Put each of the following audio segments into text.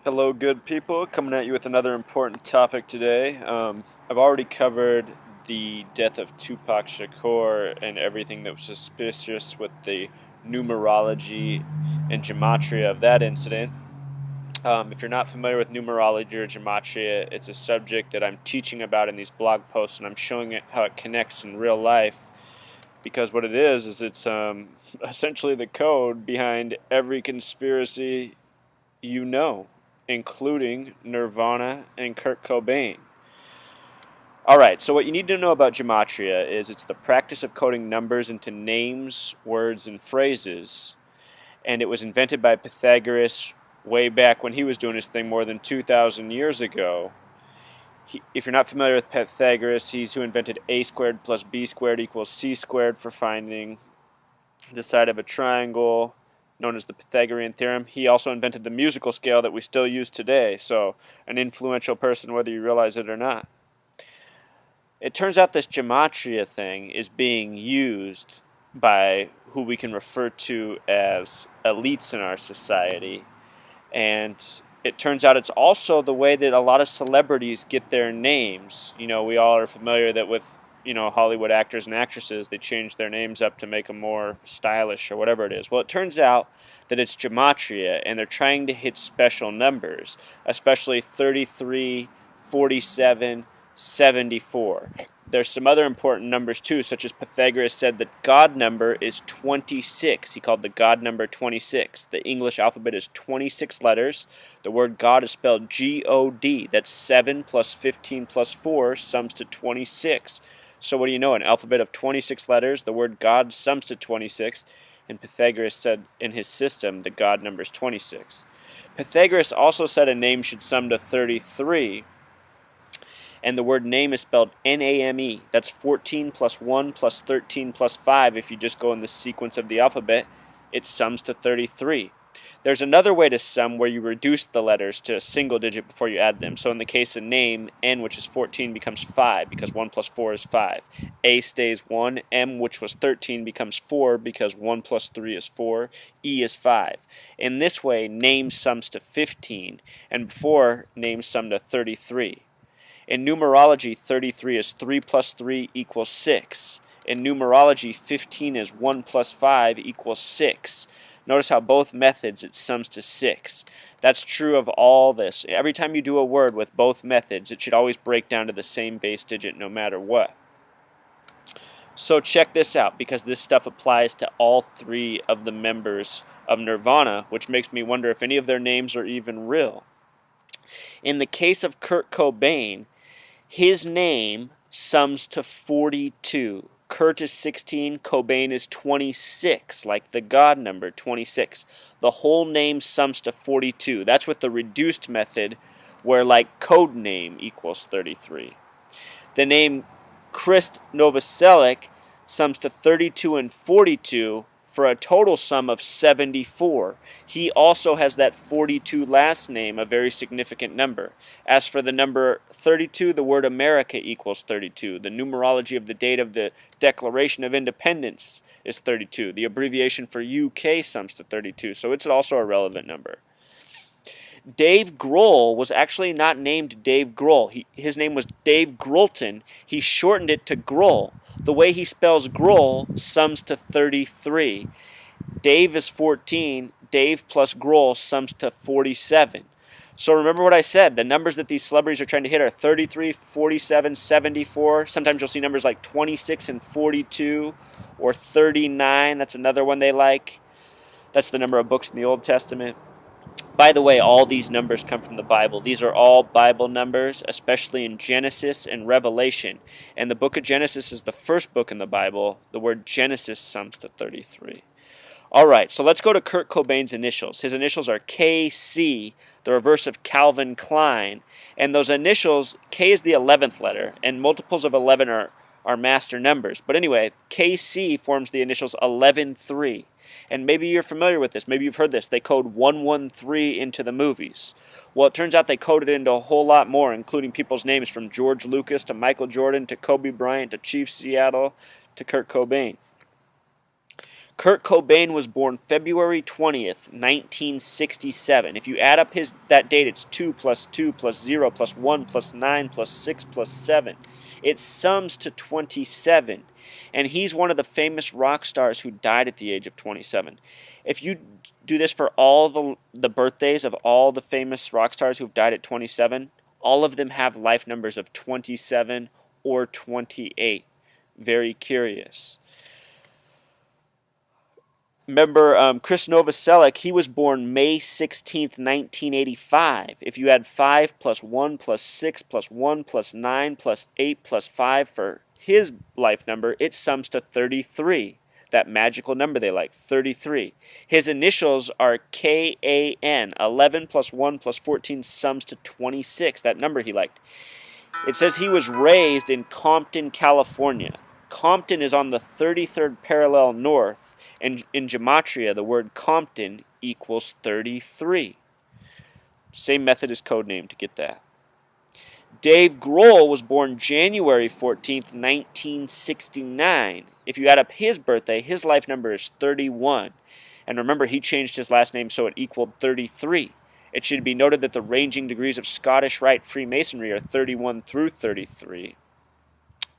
Hello, good people. Coming at you with another important topic today. I've already covered the death of Tupac Shakur and everything that was suspicious with the numerology and gematria of that incident. If you're not familiar with numerology or gematria, it's a subject that I'm teaching about in these blog posts, and I'm showing it how it connects in real life. Because what it is it's essentially the code behind every conspiracy you know, including Nirvana and Kurt Cobain. Alright, so what you need to know about gematria is it's the practice of coding numbers into names, words, and phrases, and it was invented by Pythagoras way back when he was doing his thing more than 2,000 years ago. If you're not familiar with Pythagoras, he's who invented a squared plus b squared equals c squared for finding the side of a triangle, known as the Pythagorean theorem. He also invented the musical scale that we still use today, so an influential person whether you realize it or not. It turns out this gematria thing is being used by who we can refer to as elites in our society, and it turns out it's also the way that a lot of celebrities get their names. You know, we all are familiar that with Hollywood actors and actresses, they change their names up to make them more stylish or whatever it is. Well, it turns out that it's gematria, and they're trying to hit special numbers, especially 33, 47, 74. There's some other important numbers too, such as Pythagoras said that God number is 26. He called the God number 26. The English alphabet is 26 letters. The word God is spelled G-O-D. That's 7 plus 15 plus 4 sums to 26. So what do you know? An alphabet of 26 letters, the word God sums to 26, and Pythagoras said in his system the God number is 26. Pythagoras also said a name should sum to 33, and the word name is spelled N-A-M-E. That's 14 plus 1 plus 13 plus 5. If you just go in the sequence of the alphabet, it sums to 33. There's another way to sum where you reduce the letters to a single digit before you add them. So in the case of name, N, which is 14, becomes 5 because 1 plus 4 is 5. A stays 1. M, which was 13, becomes 4 because 1 plus 3 is 4. E is 5. In this way, name sums to 15, and before, name summed to 33. In numerology, 33 is 3 plus 3 equals 6. In numerology, 15 is 1 plus 5 equals 6. Notice how both methods it sums to 6. That's true of all this. Every time you do a word with both methods, it should always break down to the same base digit no matter what. So check this out, because this stuff applies to all three of the members of Nirvana, which makes me wonder if any of their names are even real. In the case of Kurt Cobain, his name sums to 42. Kurt is 16, Cobain is 26, like the God number, 26. The whole name sums to 42. That's with the reduced method, where like code name equals 33. The name Krist Novoselic sums to 32 and 42 for a total sum of 74. He also has that 42 last name, a very significant number. As for the number 32, the word America equals 32. The numerology of the date of the Declaration of Independence is 32. The abbreviation for UK sums to 32, so it's also a relevant number. Dave Grohl was actually not named Dave Grohl. His name was Dave Grohlton. He shortened it to Grohl. The way he spells Grohl sums to 33. Dave is 14. Dave plus Grohl sums to 47. So remember what I said. The numbers that these celebrities are trying to hit are 33, 47, 74. Sometimes you'll see numbers like 26 and 42 or 39. That's another one they like. That's the number of books in the Old Testament. By the way, all these numbers come from the Bible. These are all Bible numbers, especially in Genesis and Revelation. And the book of Genesis is the first book in the Bible. The word Genesis sums to 33. All right, so let's go to Kurt Cobain's initials. His initials are KC, the reverse of Calvin Klein. And those initials, K is the 11th letter, and multiples of 11 are master numbers. But anyway, KC forms the initials 11-3. And maybe you're familiar with this. Maybe you've heard this. They code 113 into the movies. Well, it turns out they coded into a whole lot more, including people's names from George Lucas to Michael Jordan to Kobe Bryant to Chief Seattle to Kurt Cobain. Kurt Cobain was born February 20th, 1967. If you add up that date, it's 2 plus 2 plus 0 plus 1 plus 9 plus 6 plus 7. It sums to 27. And he's one of the famous rock stars who died at the age of 27. If you do this for all the birthdays of all the famous rock stars who've died at 27, all of them have life numbers of 27 or 28. Very curious. Remember Chris Novoselic, he was born May 16th, 1985. If you add 5 plus 1 plus 6 plus 1 plus 9 plus 8 plus 5 for his life number, it sums to 33. That magical number they like, 33. His initials are KAN. 11 plus 1 plus 14 sums to 26, that number he liked. It says he was raised in Compton, California. Compton is on the 33rd parallel north. And in gematria, the word Compton equals 33. Same method as codename to get that. Dave Grohl was born January 14th, 1969. If you add up his birthday, his life number is 31. And remember, he changed his last name so it equaled 33. It should be noted that the ranging degrees of Scottish Rite Freemasonry are 31 through 33.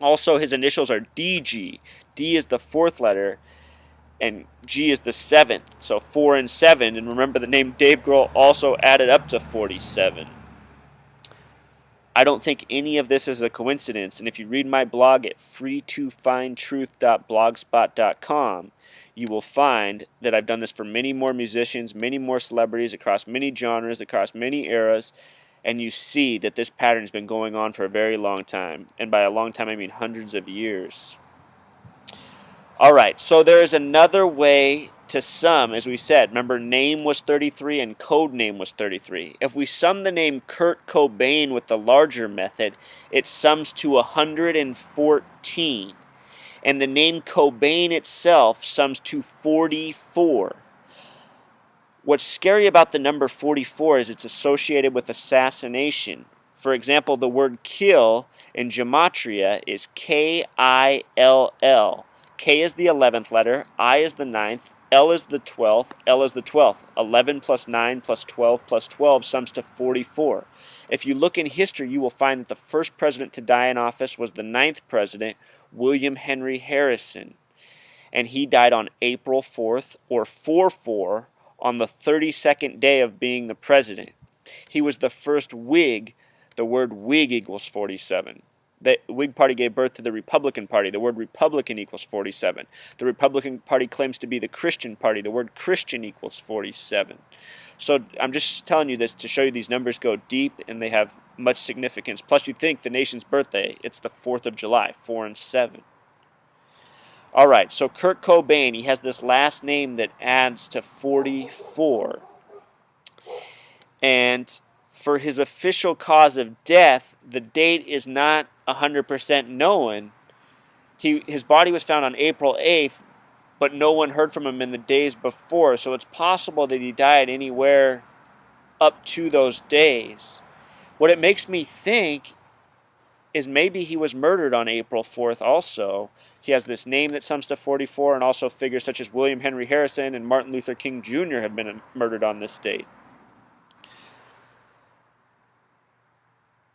Also, his initials are DG. D is the fourth letter, and G is the seventh, so 4 and 7. And remember, the name Dave Grohl also added up to 47. I don't think any of this is a coincidence, and if you read my blog at freetofindtruth.blogspot.com, you will find that I've done this for many more musicians, many more celebrities, across many genres, across many eras, and you see that this pattern has been going on for a very long time, and by a long time I mean hundreds of years. Alright, so there is another way to sum, as we said. Remember, name was 33 and code name was 33. If we sum the name Kurt Cobain with the larger method, it sums to 114. And the name Cobain itself sums to 44. What's scary about the number 44 is it's associated with assassination. For example, the word kill in gematria is K-I-L-L. K is the 11th letter, I is the 9th, L is the 12th, L is the 12th. 11 plus 9 plus 12 plus 12 sums to 44. If you look in history, you will find that the first president to die in office was the 9th president, William Henry Harrison. And he died on April 4th, or 4-4, on the 32nd day of being the president. He was the first Whig. The word Whig equals 47. The Whig Party gave birth to the Republican Party. The word Republican equals 47. The Republican Party claims to be the Christian Party. The word Christian equals 47. So I'm just telling you this to show you these numbers go deep and they have much significance. Plus, you think the nation's birthday, it's the 4th of July, 4 and 7. All right, so Kurt Cobain, he has this last name that adds to 44. And for his official cause of death, the date is not 100% known. His body was found on April 8th, but no one heard from him in the days before, so it's possible that he died anywhere up to those days. What it makes me think is maybe he was murdered on April 4th also. He has this name that sums to 44, and also figures such as William Henry Harrison and Martin Luther King Jr. have been murdered on this date.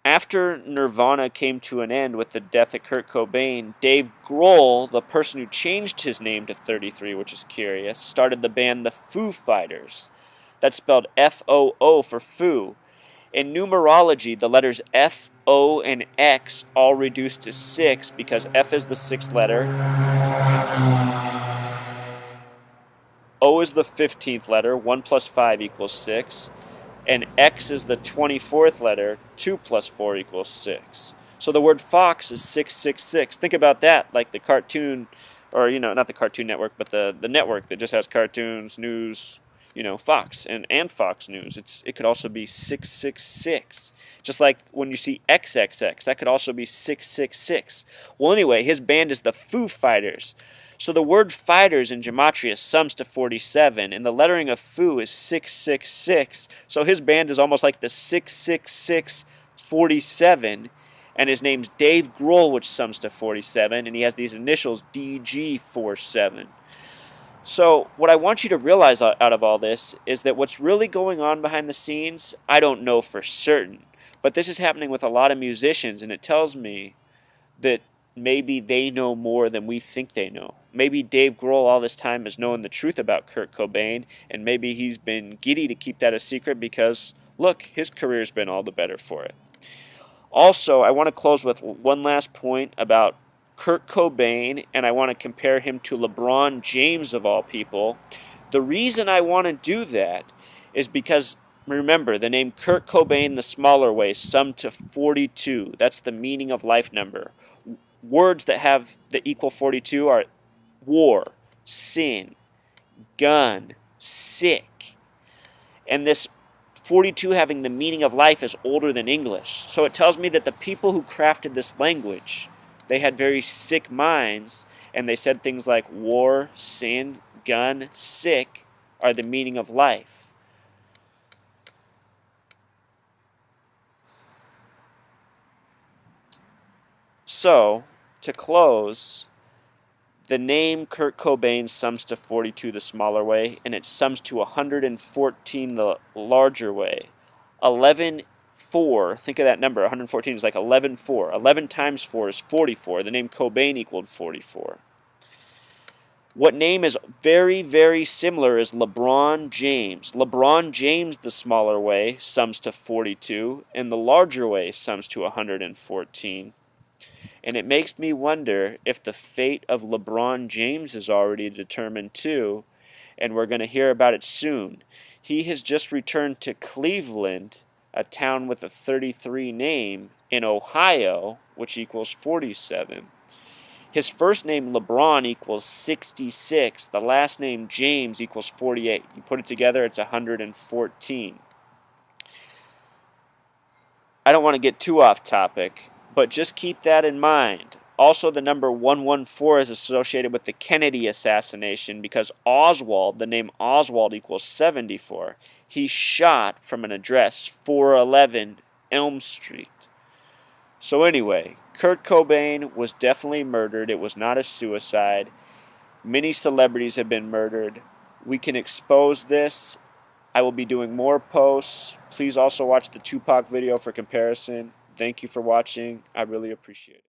After Nirvana came to an end with the death of Kurt Cobain, Dave Grohl, the person who changed his name to 33, which is curious, started the band the Foo Fighters. That's spelled F-O-O for Foo. In numerology, the letters F, O, and X all reduce to 6 because F is the 6th letter, O is the 15th letter, 1 plus 5 equals 6, and X is the 24th letter, 2 plus 4 equals 6. So the word Fox is 666. Think about that, like the cartoon, or, not the Cartoon Network, but the network that just has cartoons, news, Fox and Fox News. It could also be 666. Just like when you see XXX, that could also be 666. Well, anyway, his band is the Foo Fighters. So the word fighters in gematria sums to 47, and the lettering of Foo is 666. So his band is almost like the 66647, and his name's Dave Grohl, which sums to 47, and he has these initials DG47. So what I want you to realize out of all this is that what's really going on behind the scenes, I don't know for certain. But this is happening with a lot of musicians, and it tells me that maybe they know more than we think they know. Maybe Dave Grohl all this time has known the truth about Kurt Cobain, and maybe he's been giddy to keep that a secret because, look, his career's been all the better for it. Also, I want to close with one last point about Kurt Cobain, and I want to compare him to LeBron James of all people. The reason I want to do that is because, remember, the name Kurt Cobain, the smaller way, summed to 42. That's the meaning of life number. Words that equal 42 are war, sin, gun, sick. And this 42 having the meaning of life is older than English. So it tells me that the people who crafted this language, they had very sick minds, and they said things like war, sin, gun, sick are the meaning of life. So, to close, the name Kurt Cobain sums to 42 the smaller way, and it sums to 114 the larger way. 11, 4, think of that number, 114 is like 11, 4. 11 times 4 is 44. The name Cobain equaled 44. What name is very, very similar is LeBron James. LeBron James, the smaller way, sums to 42, and the larger way sums to 114. And it makes me wonder if the fate of LeBron James is already determined too, and we're going to hear about it soon. He has just returned to Cleveland, a town with a 33 name, in Ohio, which equals 47. His first name, LeBron, equals 66. The last name, James, equals 48. You put it together, it's 114. I don't want to get too off topic, but just keep that in mind. Also, the number 114 is associated with the Kennedy assassination because Oswald, the name Oswald equals 74. He's shot from an address 411 Elm Street. So anyway, Kurt Cobain was definitely murdered. It was not a suicide. Many celebrities have been murdered. We can expose this. I will be doing more posts. Please also watch the Tupac video for comparison. Thank you for watching. I really appreciate it.